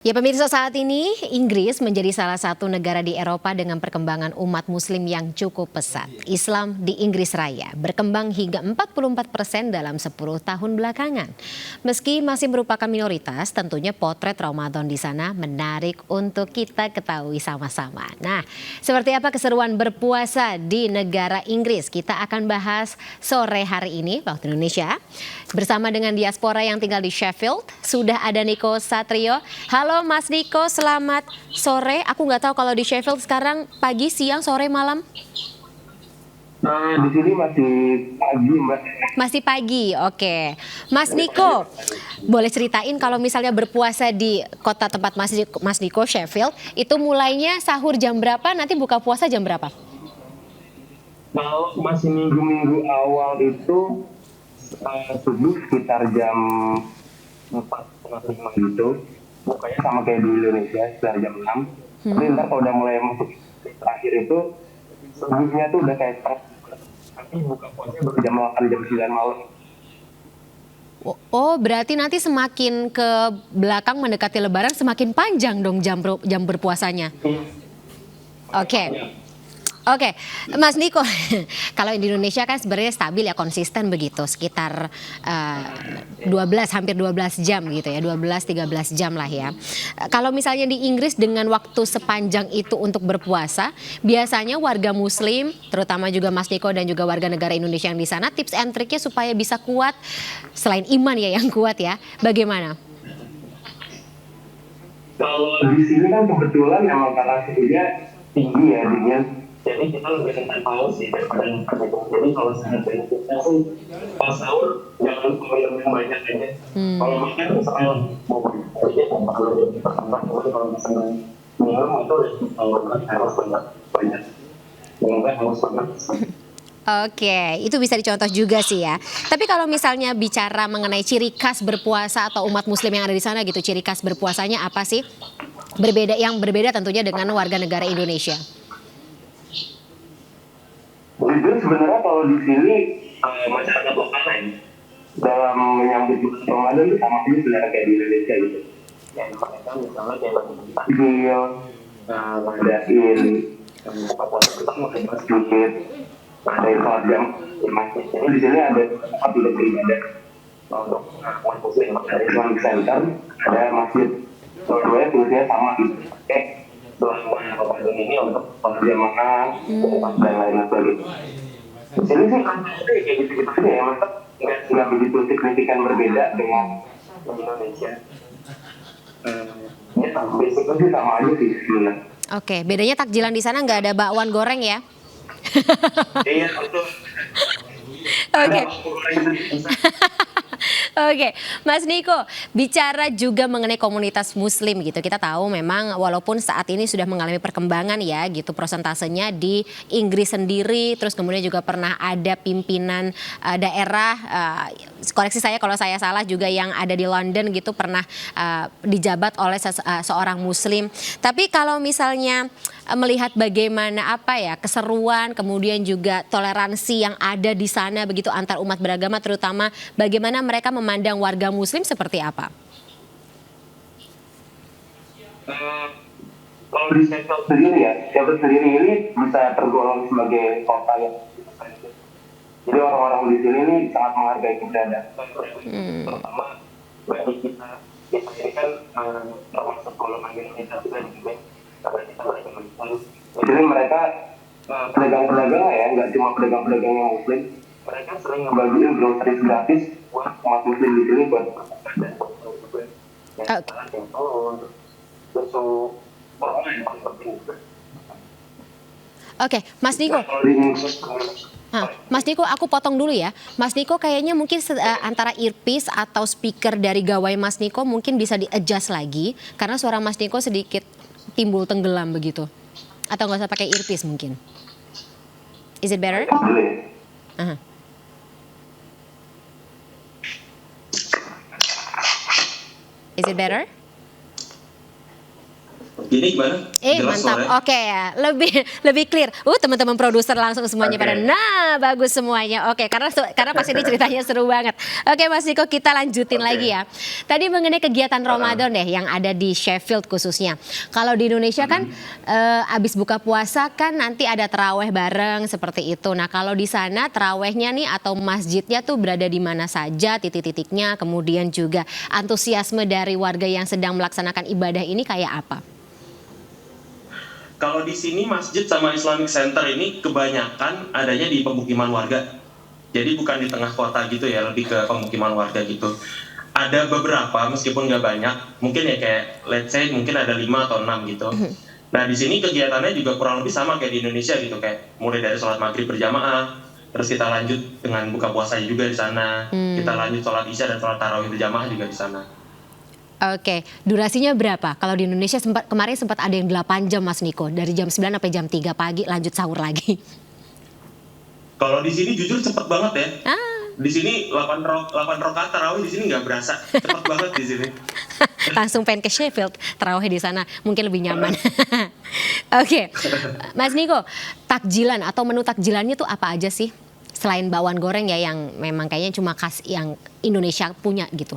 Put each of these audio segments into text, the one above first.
Ya pemirsa, saat ini Inggris menjadi salah satu negara di Eropa dengan perkembangan umat muslim yang cukup pesat. Islam di Inggris Raya berkembang hingga 44% dalam 10 tahun belakangan. Meski masih merupakan minoritas, tentunya potret Ramadan di sana menarik untuk kita ketahui sama-sama. Nah, seperti apa keseruan berpuasa di negara Inggris? Kita akan bahas sore hari ini waktu Indonesia bersama dengan diaspora yang tinggal di Sheffield. Sudah ada Niko Satrio. Halo Mas Niko, selamat sore. Aku nggak tahu kalau di Sheffield sekarang pagi, siang, sore, malam. Di sini masih pagi, Mbak. Masih pagi, oke. Mas Niko, boleh ceritain kalau misalnya berpuasa di kota tempat Mas Niko, Sheffield, itu mulainya sahur jam berapa, nanti buka puasa jam berapa? Kalau masih minggu-minggu awal itu subuh sekitar jam 4:30 gitu. Bukanya sama kayak di Indonesia sekitar jam 6. Tapi ntar kalau udah mulai masuk terakhir itu subuhnya tuh udah kayak tapi buka puasanya baru jam 8, jam 9 malam. Oh, berarti nanti semakin ke belakang mendekati Lebaran semakin panjang dong jam berpuasanya. Oke. Oke, Mas Niko, kalau di Indonesia kan sebenarnya stabil ya, konsisten begitu, sekitar 12 jam gitu ya, 12-13 jam lah ya. Kalau misalnya di Inggris dengan waktu sepanjang itu untuk berpuasa, biasanya warga muslim, terutama juga Mas Niko dan juga warga negara Indonesia yang di sana, tips and triknya supaya bisa kuat, selain iman ya yang kuat ya, bagaimana? Kalau di sini kan kebetulan memang karena suhunya tinggi ya dingin. Jadi kita lebih rentan paus sih daripada yang itu. Jadi kalau saya kita sih pas sahur jangan minum banyak aja. Kalau makan misalnya mau aja kalau jadi pertama, kalau misalnya minum itu harus banyak. Minum harus banyak. Oke, itu bisa dicontoh juga sih ya. Tapi kalau misalnya bicara mengenai ciri khas berpuasa atau umat muslim yang ada di sana gitu, ciri khas berpuasanya apa sih? Yang berbeda tentunya dengan warga negara Indonesia. Jujur sebenarnya kalau di sini masyarakat lokal lain dalam menyambut bulan Ramadan itu sama aja sebenarnya kayak di Indonesia gitu. Yang mereka misalnya kayak takjil, ngadain buka puasa bersama di masjid, ada yang sholat jam di masjid. Jadi di sini ada tempat untuk beribadah untuk umat muslim. Ada Islamic Center, ada masjid. Dua-duanya fungsinya sama gitu. Selama Ramadan ini untuk sholat jamaah dan lain-lain sebagainya. Di sini sih kayak gitu-gitu aja ya, masa nggak begitu signifikan berbeda dengan Indonesia. Ya basicnya sih sama aja sih sebenarnya. Oke, bedanya takjilan di sana nggak ada bakwan goreng ya? Iya betul. Oke. Oke, Mas Niko, bicara juga mengenai komunitas muslim gitu. Kita tahu memang walaupun saat ini sudah mengalami perkembangan ya gitu prosentasenya di Inggris sendiri, terus kemudian juga pernah ada pimpinan daerah, koreksi saya kalau saya salah, juga yang ada di London gitu pernah dijabat oleh seorang muslim. Tapi kalau misalnya melihat bagaimana keseruan kemudian juga toleransi yang ada di sana begitu antar umat beragama, terutama bagaimana mereka memandang warga muslim seperti apa? Kalau di Sheffield sendiri ya, Sheffield sendiri ini bisa tergolong sebagai kota yang jadi orang-orang di sini ini sangat menghargai keberadaan, terutama bagi kita ini kan termasuk golongan minoritas juga juga karena kita beragama Islam. Jadi mereka pedagang-pedagang ya, nggak cuma pedagang-pedagang yang muslim, mereka sering ngebagiin groceries gratis buat umat muslim di sini buat dan susu orang yang paling penting. Oke, Mas Niko. Mas Niko, aku potong dulu ya. Mas Niko kayaknya mungkin antara earpiece atau speaker dari gawai Mas Niko mungkin bisa di-adjust lagi karena suara Mas Niko sedikit timbul tenggelam begitu. Atau nggak usah pakai earpiece mungkin. Is it better? Is it better? Ini gimana? Jelas Mantap. suaranya? Oke ya, lebih clear. Teman-teman produser langsung semuanya pada Oke. nah bagus semuanya. Oke, karena pasti ini ceritanya seru banget. Oke, Mas Niko, kita lanjutin Oke. lagi ya. Tadi mengenai kegiatan Ramadan deh yang ada di Sheffield khususnya. Kalau di Indonesia kan abis buka puasa kan nanti ada terawih bareng seperti itu. Nah, kalau di sana terawihnya nih atau masjidnya tuh berada di mana saja, titik-titiknya, kemudian juga antusiasme dari warga yang sedang melaksanakan ibadah ini kayak apa? Kalau di sini masjid sama Islamic Center ini kebanyakan adanya di pemukiman warga. Jadi bukan di tengah kota gitu ya, lebih ke pemukiman warga gitu. Ada beberapa, meskipun nggak banyak, mungkin ya kayak let's say mungkin ada 5 atau 6 gitu. Nah di sini kegiatannya juga kurang lebih sama kayak di Indonesia gitu, kayak mulai dari sholat maghrib berjamaah, terus kita lanjut dengan buka puasa juga di sana, kita lanjut sholat isya dan sholat tarawih berjamaah juga di sana. Oke, durasinya berapa? Kalau di Indonesia kemarin sempat ada yang 8 jam Mas Niko, dari jam 9 sampai jam 3 pagi lanjut sahur lagi. Kalau di sini jujur cepet banget ya. Ah, Di sini 8 rakaat tarawih di sini nggak berasa, cepet banget di sini. langsung pengen ke Sheffield, terawih di sana mungkin lebih nyaman. Oke, Mas Niko, takjilan atau menu takjilannya tuh apa aja sih? Selain bakwan goreng ya yang memang kayaknya cuma khas yang Indonesia punya gitu.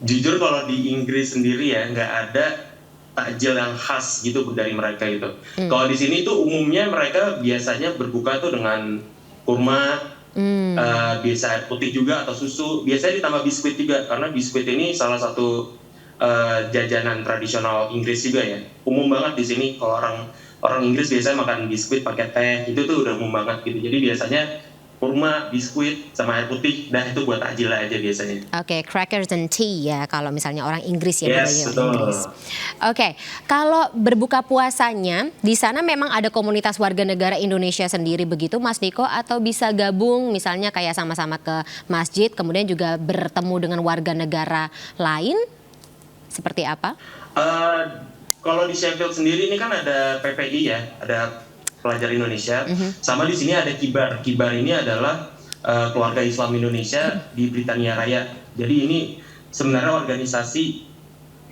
Jujur kalau di Inggris sendiri ya nggak ada takjil yang khas gitu dari mereka gitu. Kalau di sini tuh umumnya mereka biasanya berbuka tuh dengan kurma, biasa air putih juga atau susu. Biasanya ditambah biskuit juga karena biskuit ini salah satu jajanan tradisional Inggris juga ya. Umum banget di sini kalau orang Inggris biasanya makan biskuit pakai teh itu tuh udah umum banget gitu. Jadi biasanya kurma, biskuit, sama air putih, dah itu buat takjil aja biasanya. Oke, crackers and tea ya kalau misalnya orang Inggris ya, Yes, budaya betul. Inggris. Oke, kalau berbuka puasanya di sana memang ada komunitas warga negara Indonesia sendiri begitu Mas Niko, atau bisa gabung misalnya kayak sama-sama ke masjid kemudian juga bertemu dengan warga negara lain seperti apa? Eh, Kalau di Sheffield sendiri ini kan ada PPI ya, ada pelajar Indonesia, sama di sini ada Kibar. Kibar ini adalah keluarga Islam Indonesia di Britania Raya. Jadi ini sebenarnya organisasi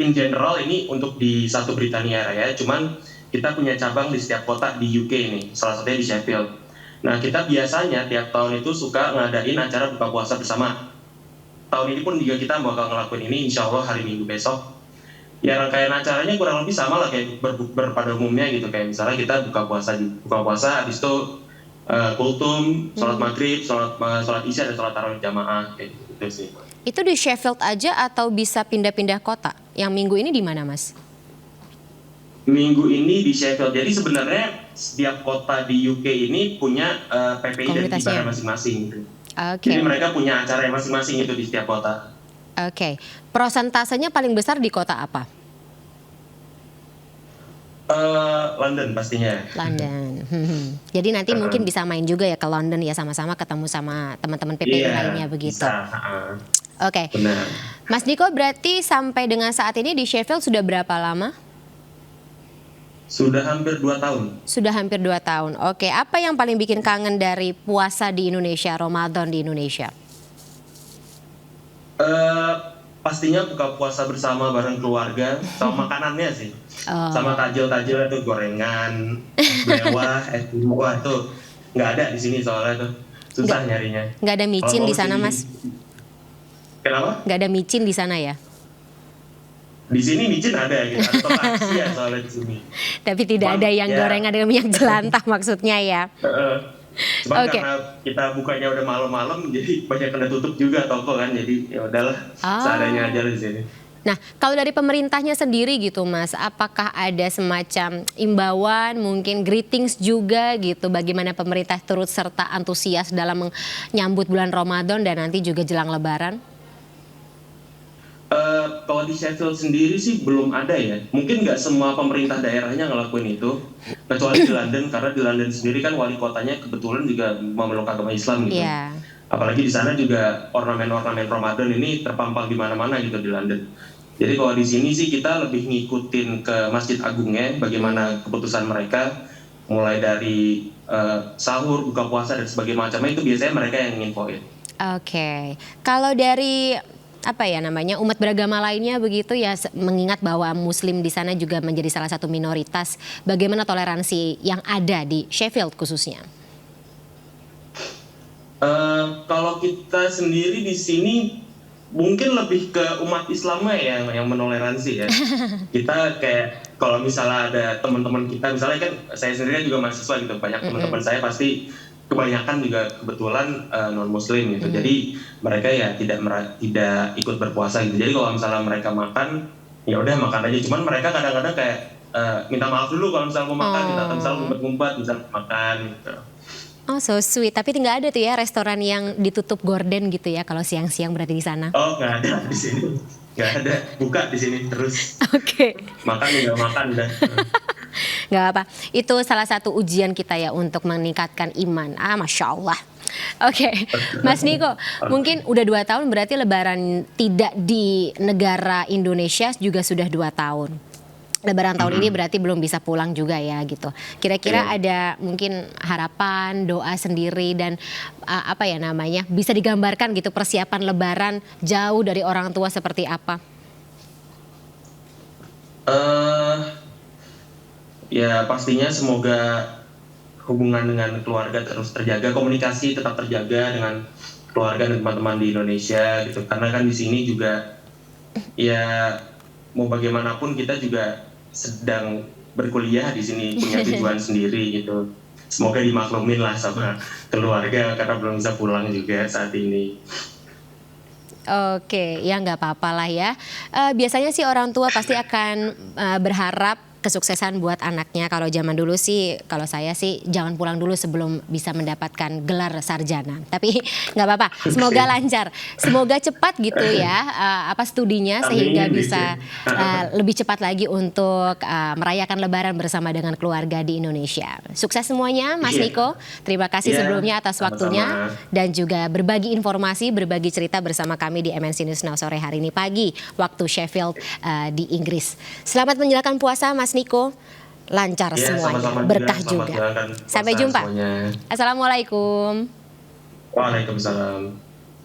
in general ini untuk di satu Britania Raya, cuman kita punya cabang di setiap kota di UK ini, salah satunya di Sheffield. Nah kita biasanya tiap tahun itu suka ngadain acara buka puasa bersama. Tahun ini pun juga kita bakal ngelakuin ini, insya Allah hari Minggu besok. Ya rangkaian acaranya kurang lebih sama lah kayak berbukber pada umumnya gitu, kayak misalnya kita buka puasa habis itu kultum, sholat maghrib, sholat isya dan sholat tarawih jamaah kayak gitu sih. Itu di Sheffield aja atau bisa pindah-pindah kota? Yang minggu ini di mana Mas? Minggu ini di Sheffield. Jadi sebenarnya setiap kota di UK ini punya PPI dan Komunitasnya. kibarnya masing-masing gitu. Oke. Jadi mereka punya acara masing-masing itu di setiap kota. Oke, prosentasenya paling besar di kota apa? London pastinya. London. Jadi nanti mungkin bisa main juga ya ke London ya, sama-sama ketemu sama teman-teman PPI Iya, lainnya begitu. bisa. Oke, Benar. Mas Niko berarti sampai dengan saat ini di Sheffield sudah berapa lama? Sudah hampir 2 tahun. Sudah hampir 2 tahun. Oke, apa yang paling bikin kangen dari puasa di Indonesia, Ramadan di Indonesia? Pastinya buka puasa bersama bareng keluarga, sama makanannya sih. Sama tajil-tajil itu gorengan, belewah, es krim, wah itu nggak ada di sini soalnya tuh susah nyarinya. Nggak ada micin Kalau di sana, mau Mas? Kenapa? Nggak ada micin di sana ya? Di sini micin ada gitu, ada toleransi ya soalnya di sini. Tapi tidak ada yang Ya. gorengan dengan minyak jelantah maksudnya ya? Cuman Oke. karena kita bukanya udah malam-malam, jadi banyak kena tutup juga toko kan, jadi ya udahlah seadanya aja di sini. Nah, kalau dari pemerintahnya sendiri gitu Mas, apakah ada semacam imbauan, mungkin greetings juga gitu, bagaimana pemerintah turut serta antusias dalam menyambut bulan Ramadan dan nanti juga jelang Lebaran? Kalau di Sheffield sendiri sih belum ada ya. Mungkin nggak semua pemerintah daerahnya ngelakuin itu, kecuali di London, karena di London sendiri kan wali kotanya kebetulan juga memeluk agama Islam gitu. Iya. Apalagi di sana juga ornamen-ornamen Ramadan ini terpampang di mana-mana gitu di London. Jadi kalau di sini sih kita lebih ngikutin ke Masjid Agungnya, bagaimana keputusan mereka, mulai dari sahur, buka puasa dan sebagainya macamnya itu biasanya mereka yang nginfoin. Oke, kalau dari apa ya namanya umat beragama lainnya begitu ya, mengingat bahwa Muslim di sana juga menjadi salah satu minoritas. Bagaimana toleransi yang ada di Sheffield khususnya? Kalau kita sendiri di sini mungkin lebih ke umat Islamnya yang menoleransi ya. Kita kayak kalau misalnya ada teman-teman kita, misalnya kan saya sendiri juga mahasiswa gitu, banyak teman-teman saya pasti kebanyakan juga kebetulan non Muslim gitu. Jadi mereka ya tidak ikut berpuasa gitu. Jadi kalau misalnya mereka makan, ya udah makan aja. Cuman mereka kadang-kadang kayak minta maaf dulu kalau misalnya mau makan, kita misalnya ngumpet-ngumpet misalnya makan gitu. Oh so sweet, tapi nggak ada tuh ya restoran yang ditutup gorden gitu ya kalau siang-siang berarti di sana? Oh nggak ada di sini, nggak ada, buka di sini terus. Oke. Makan nggak makan dah. Nggak apa, itu salah satu ujian kita ya untuk meningkatkan iman. Masya Allah. Oke, Mas Niko, mungkin udah 2 tahun berarti Lebaran tidak di negara Indonesia juga sudah 2 tahun. Lebaran tahun ini berarti belum bisa pulang juga ya gitu. Kira-kira ada mungkin harapan, doa sendiri dan apa ya namanya bisa digambarkan gitu persiapan Lebaran jauh dari orang tua seperti apa? Ya pastinya semoga hubungan dengan keluarga terus terjaga, komunikasi tetap terjaga dengan keluarga dan teman-teman di Indonesia gitu. Karena kan di sini juga ya mau bagaimanapun kita juga sedang berkuliah di sini, punya tujuan sendiri gitu. Semoga dimaklumin lah sama keluarga karena belum bisa pulang juga saat ini. Oke, ya nggak apa-apa lah ya. Biasanya sih orang tua pasti akan berharap kesuksesan buat anaknya. Kalau zaman dulu sih, kalau saya sih jangan pulang dulu sebelum bisa mendapatkan gelar sarjana. Tapi nggak apa-apa, semoga lancar, semoga cepat gitu ya studinya sehingga bisa lebih cepat lagi untuk merayakan Lebaran bersama dengan keluarga di Indonesia. Sukses semuanya, Mas Niko. Terima kasih sebelumnya atas waktunya dan juga berbagi informasi, berbagi cerita bersama kami di MNC News Now sore hari ini pagi waktu Sheffield di Inggris. Selamat menjalankan puasa, Mas Niko, lancar semuanya, berkah juga. Sampai jumpa. Semuanya. Assalamualaikum. Waalaikumsalam.